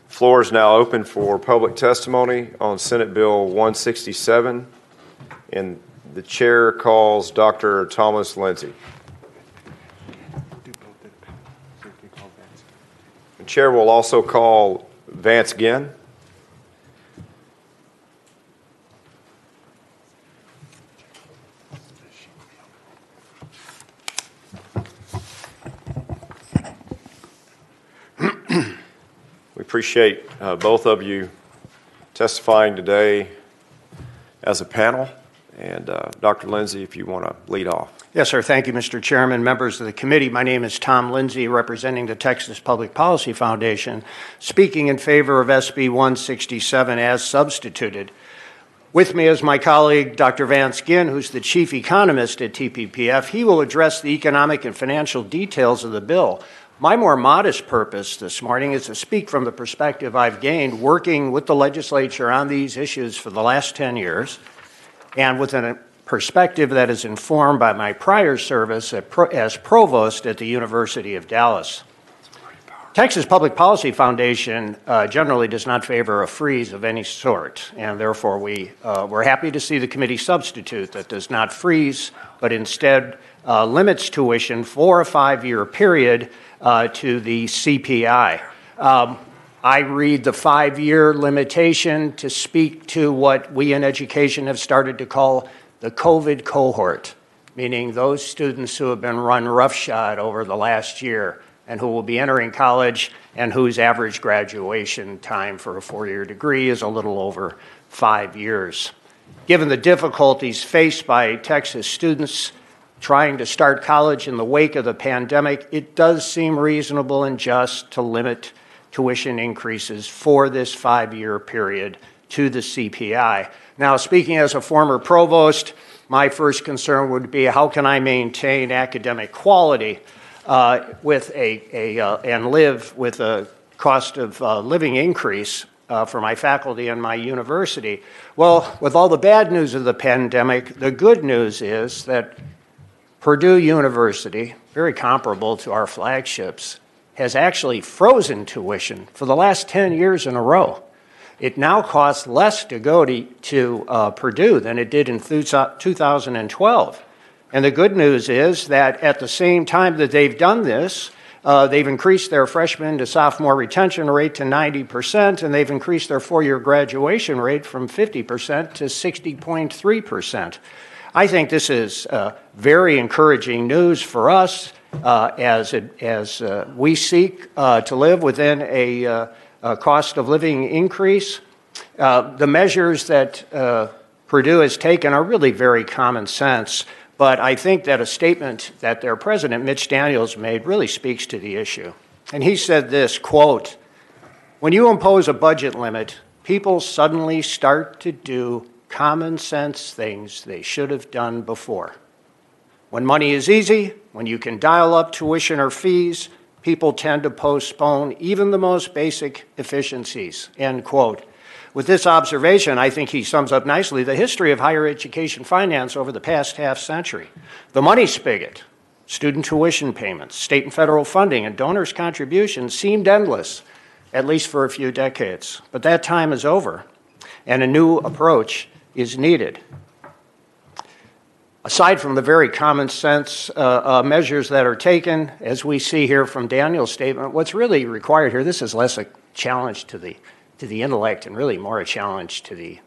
Floor is now open for public testimony on Senate Bill 167, and the chair calls Dr. Thomas Lindsay. The chair will also call Vance Ginn. We appreciate both of you testifying today as a panel. And Dr. Lindsay, if you want to lead off. Yes, sir. Thank you, Mr. Chairman, members of the committee. My name is Tom Lindsay, representing the Texas Public Policy Foundation, speaking in favor of SB 167 as substituted. With me is my colleague, Dr. Vance Ginn, who's the chief economist at TPPF. He will address the economic and financial details of the bill. My more modest purpose this morning is to speak from the perspective I've gained working with the legislature on these issues for the last 10 years, and with a perspective that is informed by my prior service as provost at the University of Dallas. Texas Public Policy Foundation generally does not favor a freeze of any sort, and therefore we're happy to see the committee substitute that does not freeze, but instead limits tuition for a 5-year period to the CPI. I read the 5-year limitation to speak to what we in education have started to call the COVID cohort, meaning those students who have been run roughshod over the last year and who will be entering college and whose average graduation time for a 4-year degree is a little over 5 years. Given the difficulties faced by Texas students trying to start college in the wake of the pandemic, it does seem reasonable and just to limit tuition increases for this 5-year period to the CPI. Now, speaking as a former provost, my first concern would be how can I maintain academic quality and live with a cost of living increase for my faculty and my university? Well, with all the bad news of the pandemic, the good news is that Purdue University, very comparable to our flagships, has actually frozen tuition for the last 10 years in a row. It now costs less to go to Purdue than it did in 2012. And the good news is that at the same time that they've done this, they've increased their freshman to sophomore retention rate to 90%, and they've increased their 4-year graduation rate from 50% to 60.3%. I think this is very encouraging news for us as we seek to live within a cost of living increase. The measures that Purdue has taken are really very common sense, but I think that a statement that their president, Mitch Daniels, made really speaks to the issue. And he said this, quote, "When you impose a budget limit, people suddenly start to do common sense things they should have done before. When money is easy, when you can dial up tuition or fees, people tend to postpone even the most basic efficiencies," end quote. With this observation, I think he sums up nicely the history of higher education finance over the past half-century. The money spigot, student tuition payments, state and federal funding, and donors' contributions seemed endless, at least for a few decades. But that time is over, and a new approach is needed. Aside from the very common sense measures that are taken, as we see here from Daniel's statement, what's really required here, this is less a challenge to the intellect and really more a challenge to the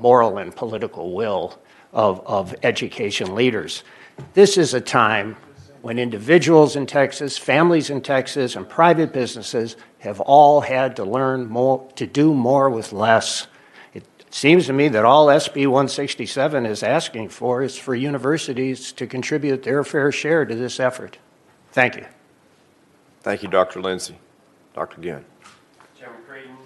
moral and political will of education leaders. This is a time when individuals in Texas, families in Texas, and private businesses have all had to learn more, to do more with less. It seems to me that all SB 167 is asking for is for universities to contribute their fair share to this effort. Thank you. Thank you, Dr. Lindsay. Dr. Ginn. Chairman Creighton.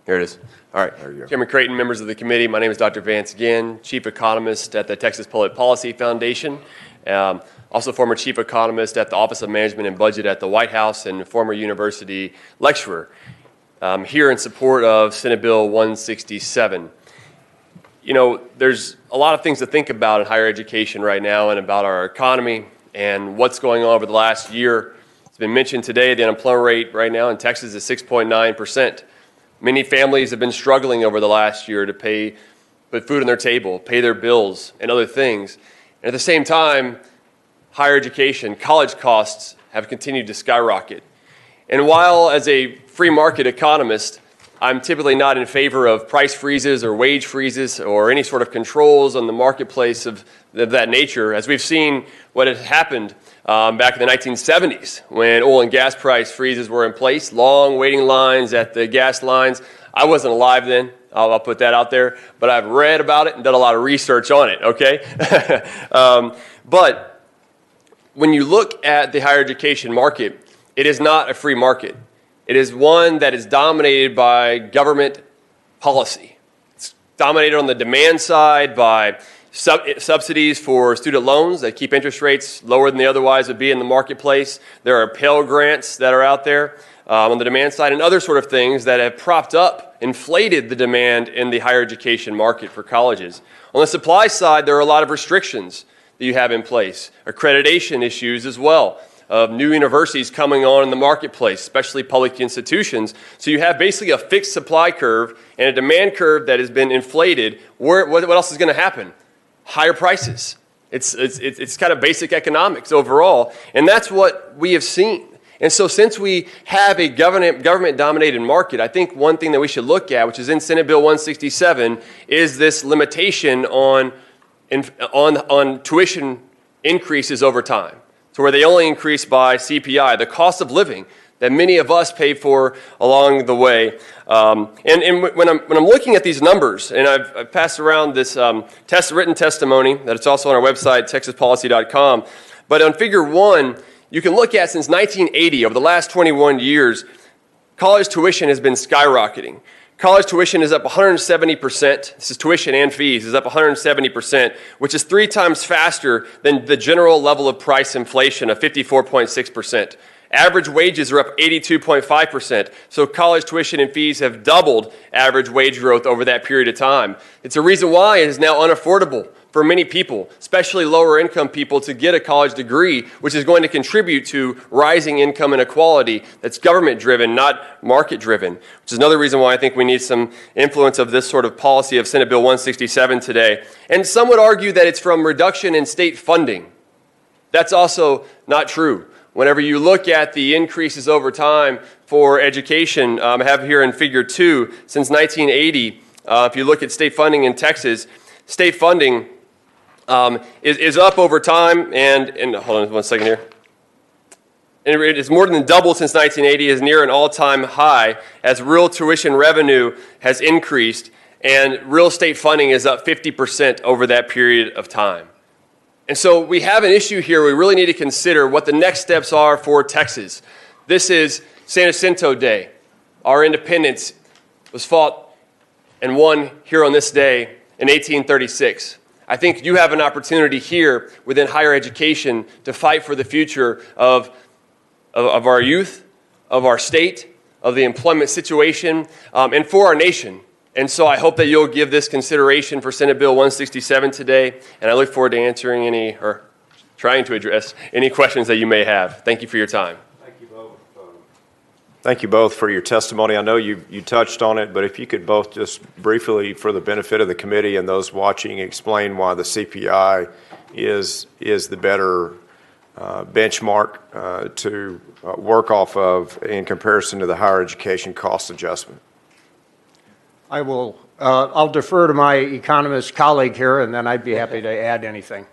Here it is. All right. There you go. Chairman Creighton, members of the committee, my name is Dr. Vance Ginn, Chief Economist at the Texas Public Policy Foundation, also former Chief Economist at the Office of Management and Budget at the White House and former university lecturer. Here in support of Senate Bill 167. You know, there's a lot of things to think about in higher education right now and about our economy and what's going on over the last year. It's been mentioned today, the unemployment rate right now in Texas is 6.9%. Many families have been struggling over the last year to put food on their table, pay their bills, and other things. And at the same time, higher education, college costs have continued to skyrocket. And while as a free market economist, I'm typically not in favor of price freezes or wage freezes or any sort of controls on the marketplace of that nature, as we've seen what had happened back in the 1970s when oil and gas price freezes were in place, long waiting lines at the gas lines. I wasn't alive then, I'll put that out there, but I've read about it and done a lot of research on it, okay? But when you look at the higher education market, it is not a free market. It is one that is dominated by government policy. It's dominated on the demand side by subsidies for student loans that keep interest rates lower than they otherwise would be in the marketplace. There are Pell Grants that are out there on the demand side and other sort of things that have propped up, inflated the demand in the higher education market for colleges. On the supply side, there are a lot of restrictions that you have in place, accreditation issues as well, of new universities coming on in the marketplace, especially public institutions. So you have basically a fixed supply curve and a demand curve that has been inflated. What else is going to happen? Higher prices. It's kind of basic economics overall, and that's what we have seen. And so since we have a government-dominated market, I think one thing that we should look at, which is in Senate Bill 167, is this limitation on tuition increases over time, to where they only increase by CPI, the cost of living that many of us pay for along the way. And when I'm looking at these numbers, and I've passed around this written testimony that it's also on our website, texaspolicy.com, but on Figure 1, you can look at since 1980, over the last 21 years, college tuition has been skyrocketing. College tuition is up 170%. This is tuition and fees, is up 170%, which is 3 times faster than the general level of price inflation of 54.6%. Average wages are up 82.5%. So college tuition and fees have doubled average wage growth over that period of time. It's a reason why it is now unaffordable for many people, especially lower income people, to get a college degree, which is going to contribute to rising income inequality that's government driven, not market driven, which is another reason why I think we need some influence of this sort of policy of Senate Bill 167 today. And some would argue that it's from reduction in state funding. That's also not true. Whenever you look at the increases over time for education, I have here in Figure 2, since 1980, if you look at state funding in Texas, state funding is up over time, and hold on one second here. And it's more than doubled since 1980, is near an all-time high as real tuition revenue has increased, and real estate funding is up 50% over that period of time. And so we have an issue here. We really need to consider what the next steps are for Texas. This is San Jacinto Day. Our independence was fought and won here on this day in 1836. I think you have an opportunity here within higher education to fight for the future of our youth, of our state, of the employment situation, and for our nation. And so I hope that you'll give this consideration for Senate Bill 167 today, and I look forward to answering any, or trying to address any questions that you may have. Thank you for your time. Thank you both. Thank you both for your testimony. I know you touched on it, but if you could both just briefly, for the benefit of the committee and those watching, explain why the CPI is the better benchmark to work off of in comparison to the higher education cost adjustment. I'll defer to my economist colleague here, and then I'd be happy to add anything.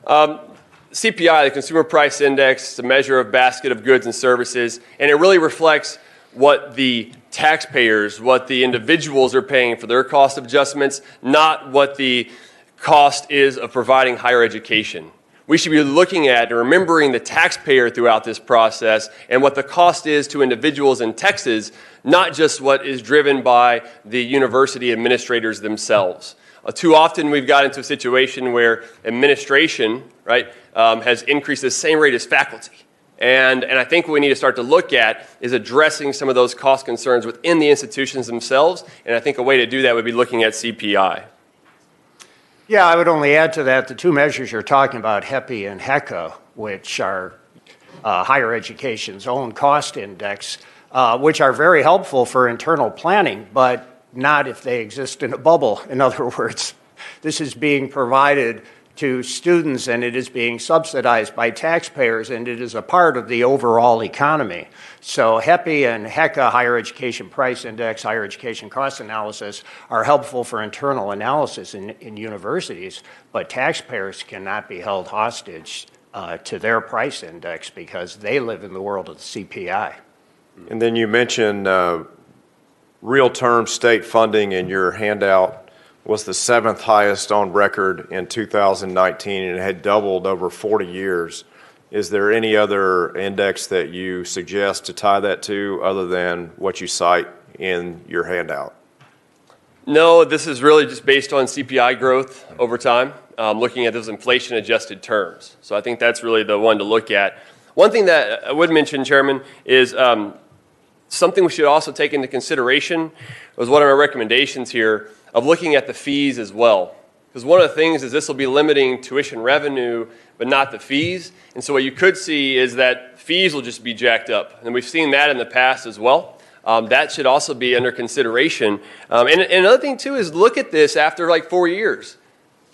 CPI, the Consumer Price Index, is a measure of basket of goods and services, and it really reflects what the taxpayers, what the individuals are paying for their cost of adjustments, not what the cost is of providing higher education. We should be looking at and remembering the taxpayer throughout this process and what the cost is to individuals in Texas, not just what is driven by the university administrators themselves. Too often we've got into a situation where administration, right, has increased the same rate as faculty. And I think what we need to start to look at is addressing some of those cost concerns within the institutions themselves, and I think a way to do that would be looking at CPI. Yeah, I would only add to that the two measures you're talking about, HEPI and HECA, which are higher education's own cost index, which are very helpful for internal planning, but not if they exist in a bubble. In other words, this is being provided to students and it is being subsidized by taxpayers and it is a part of the overall economy. So HEPI and HECA, Higher Education Price Index, Higher Education Cost Analysis, are helpful for internal analysis in universities, but taxpayers cannot be held hostage to their price index because they live in the world of the CPI. And then you mentioned real-term state funding in your handout was the seventh highest on record in 2019 and it had doubled over 40 years. Is there any other index that you suggest to tie that to other than what you cite in your handout? No, this is really just based on CPI growth over time, looking at those inflation-adjusted terms. So I think that's really the one to look at. One thing that I would mention, Chairman, is something we should also take into consideration was one of our recommendations here of looking at the fees as well. Because one of the things is this will be limiting tuition revenue, but not the fees. And so what you could see is that fees will just be jacked up. And we've seen that in the past as well. That should also be under consideration. And another thing, too, is look at this after like 4 years.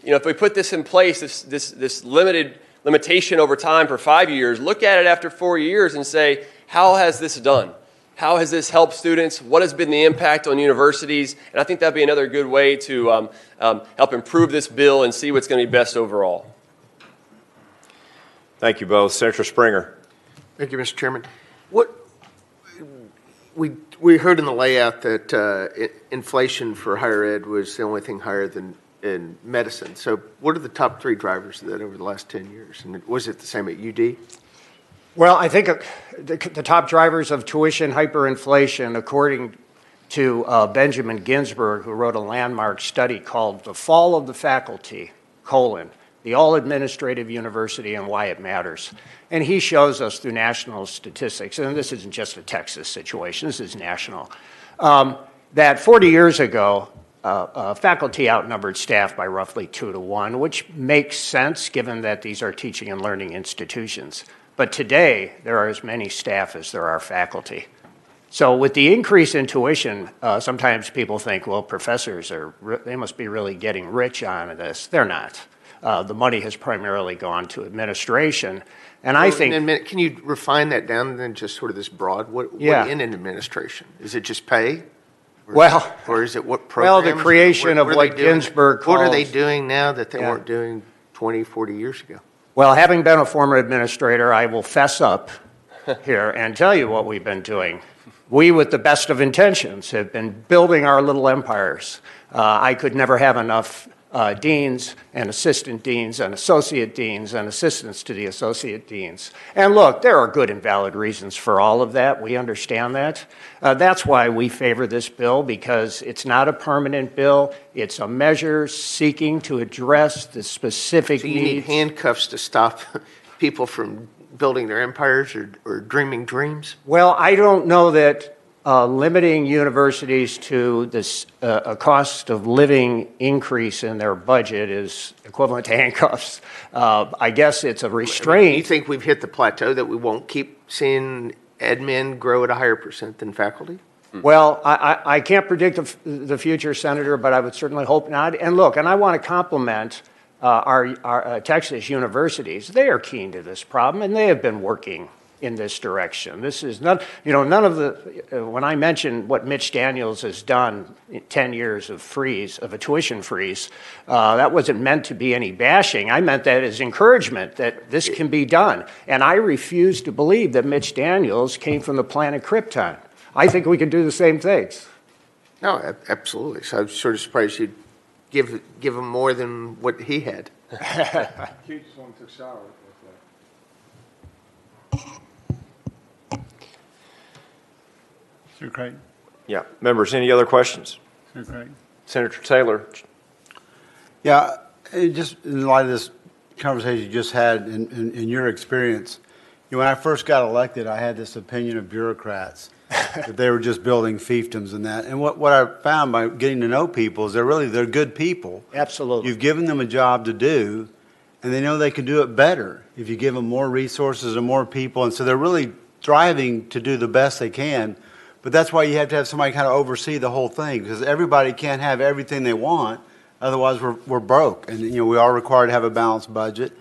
You know, if we put this in place, this limitation over time for 5 years, look at it after 4 years and say, how has this done? How has this helped students? What has been the impact on universities? And I think that'd be another good way to help improve this bill and see what's going to be best overall. Thank you both. Senator Springer. Thank you, Mr. Chairman. What we heard in the layout that inflation for higher ed was the only thing higher than in medicine. So what are the top three drivers of that over the last 10 years? And was it the same at UD? Well, I think the top drivers of tuition hyperinflation, according to Benjamin Ginsberg, who wrote a landmark study called The Fall of the Faculty, the all-administrative university and why it matters. And he shows us through national statistics, and this isn't just a Texas situation, this is national, that 40 years ago, faculty outnumbered staff by roughly 2 to 1, which makes sense given that these are teaching and learning institutions. But today, there are as many staff as there are faculty. So with the increase in tuition, sometimes people think, well, professors, they must be really getting rich on this. They're not. The money has primarily gone to administration. And I think... Can you refine that down than just sort of this broad? What in an administration? Is it just pay? Or is it what programs? Well, the creation of what Ginsberg calls... What are they doing now that they weren't doing 20, 40 years ago? Well, having been a former administrator, I will fess up here and tell you what we've been doing. We, with the best of intentions, have been building our little empires. I could never have enough deans and assistant deans and associate deans and assistants to the associate deans. And look, there are good and valid reasons for all of that. We understand that. That's why we favor this bill, because it's not a permanent bill. It's a measure seeking to address the specific needs. So you need handcuffs to stop people from building their empires or dreaming dreams? Well, I don't know that limiting universities to this a cost of living increase in their budget is equivalent to handcuffs. I guess it's a restraint. You think we've hit the plateau that we won't keep seeing admin grow at a higher percent than faculty? Well, I can't predict the future, Senator, but I would certainly hope not. And look, and I want to compliment our Texas universities. They are keen to this problem, and they have been working in this direction. This is none of the, when I mentioned what Mitch Daniels has done in 10 years of a tuition freeze, that wasn't meant to be any bashing. I meant that as encouragement that this can be done. And I refuse to believe that Mitch Daniels came from the planet Krypton. I think we can do the same things. No, absolutely. So I'm sort of surprised you'd give him more than what he had. Keeps one to sour with that. Senator Craig. Yeah. Members, any other questions? Senator Craig. Senator Taylor. Yeah, just in light of this conversation you just had in your experience, when I first got elected, I had this opinion of bureaucrats. that they were just building fiefdoms and that. And what I found by getting to know people is they're good people. Absolutely. You've given them a job to do, and they know they can do it better if you give them more resources and more people. And so they're really striving to do the best they can. But that's why you have to have somebody kind of oversee the whole thing, because everybody can't have everything they want. Otherwise, we're broke. And, we are required to have a balanced budget.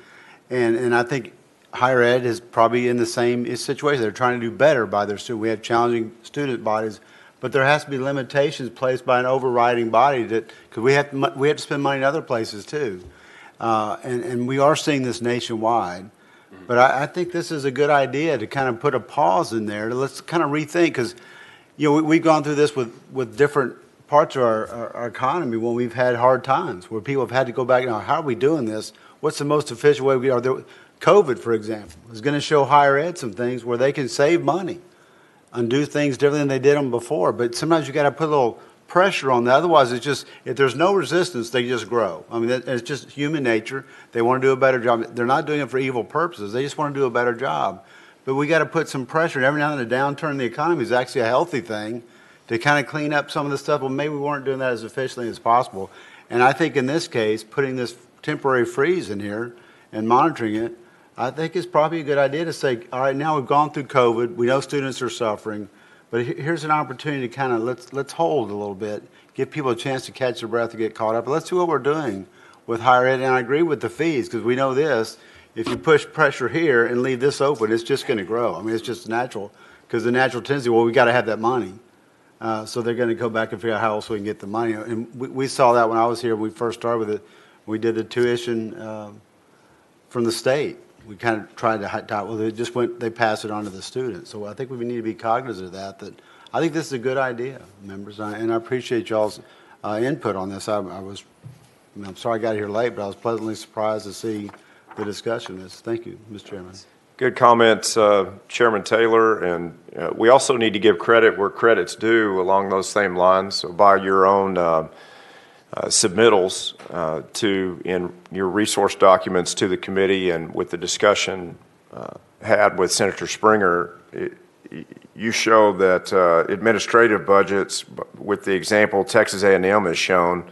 And I think higher ed is probably in the same situation. They're trying to do better by their students. We have challenging student bodies, but there has to be limitations placed by an overriding body because we have to spend money in other places too. And we are seeing this nationwide. But I think this is a good idea to kind of put a pause in there. Let's kind of rethink, because we've gone through this with different parts of our economy when we've had hard times, where people have had to go back, now, how are we doing this? What's the most efficient way we are? COVID, for example, is going to show higher ed some things where they can save money and do things differently than they did them before. But sometimes you got to put a little pressure on that. Otherwise, it's just, if there's no resistance, they just grow. I mean, it's just human nature. They want to do a better job. They're not doing it for evil purposes. They just want to do a better job. But we got to put some pressure. And every now and then, a downturn in the economy is actually a healthy thing to kind of clean up some of the stuff. Well, maybe we weren't doing that as efficiently as possible. And I think in this case, putting this temporary freeze in here and monitoring it, I think it's probably a good idea to say, all right, now we've gone through COVID. We know students are suffering, but here's an opportunity to kind of let's hold a little bit, give people a chance to catch their breath and get caught up. But let's do what we're doing with higher ed. And I agree with the fees, because we know this. If you push pressure here and leave this open, it's just going to grow. I mean, it's just natural, because the natural tendency, well, we got to have that money. So they're going to go back and figure out how else we can get the money. And we saw that when I was here. When we first started with it. We did the tuition from the state. We kind of tried to, well, they passed it on to the students. So I think we need to be cognizant of that I think this is a good idea, members, and I appreciate y'all's input on this. I'm sorry I got here late, but I was pleasantly surprised to see the discussion of this. Thank you, Mr. Chairman. Good comments, Chairman Taylor, and we also need to give credit where credit's due along those same lines. So by your own submittals in your resource documents to the committee, and with the discussion had with Senator Springer, you show that administrative budgets, with the example Texas A&M has shown,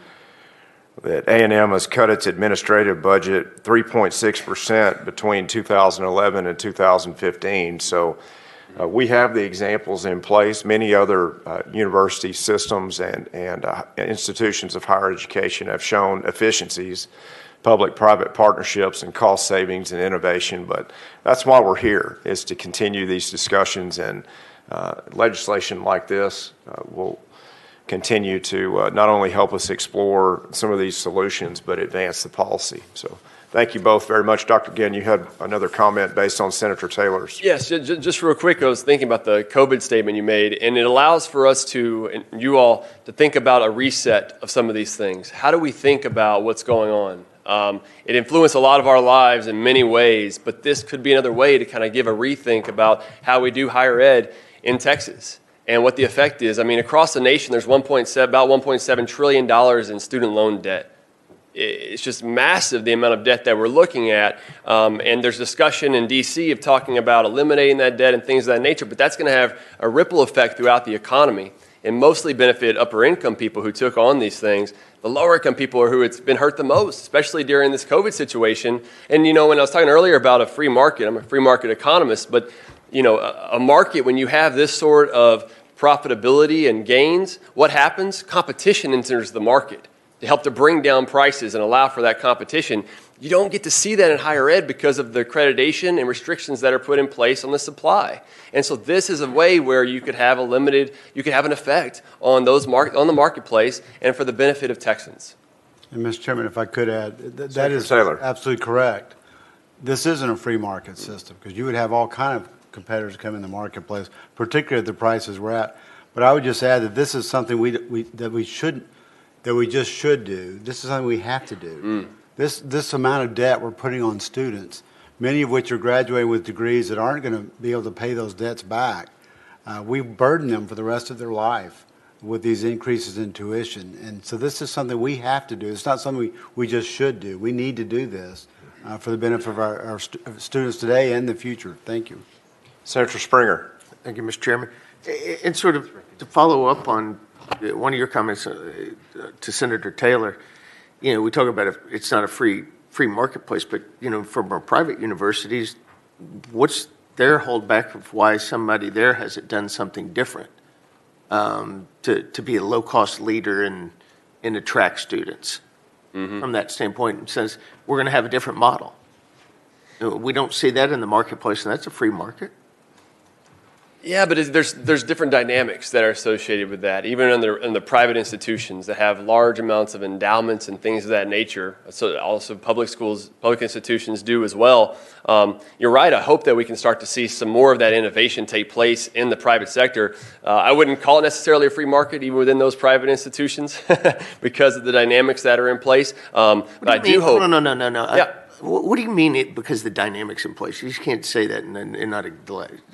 that A&M has cut its administrative budget 3.6% between 2011 and 2015. So we have the examples in place. Many other university systems and institutions of higher education have shown efficiencies, public-private partnerships, and cost savings and innovation. But that's why we're here, is to continue these discussions, and legislation like this will continue to not only help us explore some of these solutions, but advance the policy. So thank you both very much. Dr. Ginn, you had another comment based on Senator Taylor's. Yes, just real quick, I was thinking about the COVID statement you made, and it allows for us to, and you all, to think about a reset of some of these things. How do we think about what's going on? It influenced a lot of our lives in many ways, but this could be another way to kind of give a rethink about how we do higher ed in Texas and what the effect is. I mean, across the nation, there's about $1.7 trillion in student loan debt. It's just massive, the amount of debt that we're looking at. And there's discussion in D.C. of talking about eliminating that debt and things of that nature, but that's going to have a ripple effect throughout the economy and mostly benefit upper income people who took on these things. The lower income people are who it's been hurt the most, especially during this COVID situation. And, when I was talking earlier about a free market, I'm a free market economist, but, a market, when you have this sort of profitability and gains, what happens? Competition enters the market to help to bring down prices and allow for that competition. You don't get to see that in higher ed because of the accreditation and restrictions that are put in place on the supply. And so this is a way where you could have an effect on on the marketplace and for the benefit of Texans. And Mr. Chairman, if I could add, that is absolutely correct. This isn't a free market system, because you would have all kind of competitors come in the marketplace, particularly at the prices we're at. But I would just add that this is something we just should do. This is something we have to do. This amount of debt we're putting on students, many of which are graduating with degrees that aren't going to be able to pay those debts back. We burden them for the rest of their life with these increases in tuition. And so this is something we have to do. It's not something we just should do. We need to do this for the benefit of our students today and the future. Thank you. Senator Springer. Thank you, Mr. Chairman. And sort of to follow up on one of your comments to Senator Taylor, we talk about it's not a free marketplace, but, from our private universities, what's their holdback of why somebody there hasn't done something different to be a low-cost leader and attract students from that standpoint, and says, we're going to have a different model. We don't see that in the marketplace, and that's a free market. Yeah, but there's different dynamics that are associated with that, even in the private institutions that have large amounts of endowments and things of that nature. So also public schools, public institutions do as well. You're right. I hope that we can start to see some more of that innovation take place in the private sector. I wouldn't call it necessarily a free market, even within those private institutions, because of the dynamics that are in place. But I do hope. No. Yeah. What do you mean because the dynamics in place? You just can't say that and not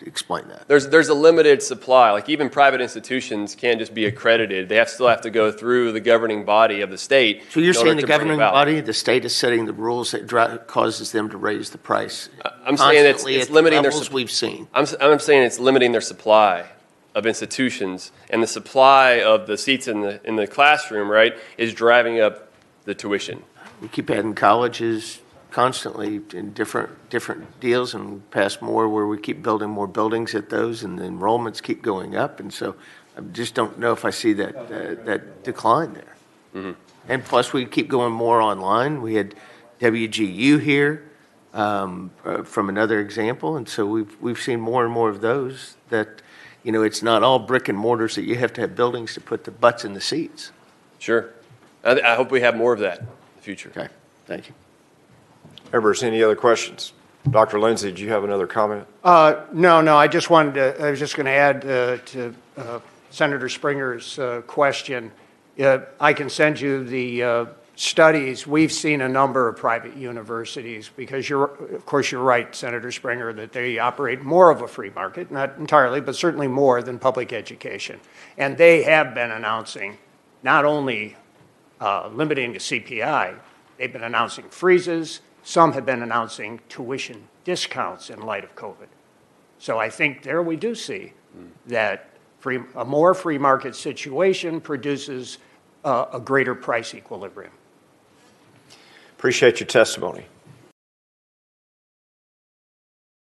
explain that. There's a limited supply. Like even private institutions can't just be accredited. They still have to go through the governing body of the state. So you're saying the governing body, the state is setting the rules that causes them to raise the price? I'm saying it's limiting their we've seen. I'm saying it's limiting their supply of institutions, and the supply of the seats in the classroom, right, is driving up the tuition. We keep adding colleges constantly in different deals, and pass more where we keep building more buildings at those, and the enrollments keep going up, and so I just don't know if I see that decline there. Mm-hmm. And plus, we keep going more online. We had WGU here from another example, and so we've seen more and more of those that it's not all brick and mortars, that you have to have buildings to put the butts in the seats. Sure, I hope we have more of that in the future. Okay, thank you. Members, any other questions? Dr. Lindsay, do you have another comment? No. I was just going to add to Senator Springer's question. I can send you the studies. We've seen a number of private universities because of course, you're right, Senator Springer, that they operate more of a free market, not entirely, but certainly more than public education. And they have been announcing not only limiting to CPI, they've been announcing freezes. Some have been announcing tuition discounts in light of COVID. So I think there we do see that a more free market situation produces a greater price equilibrium. Appreciate your testimony.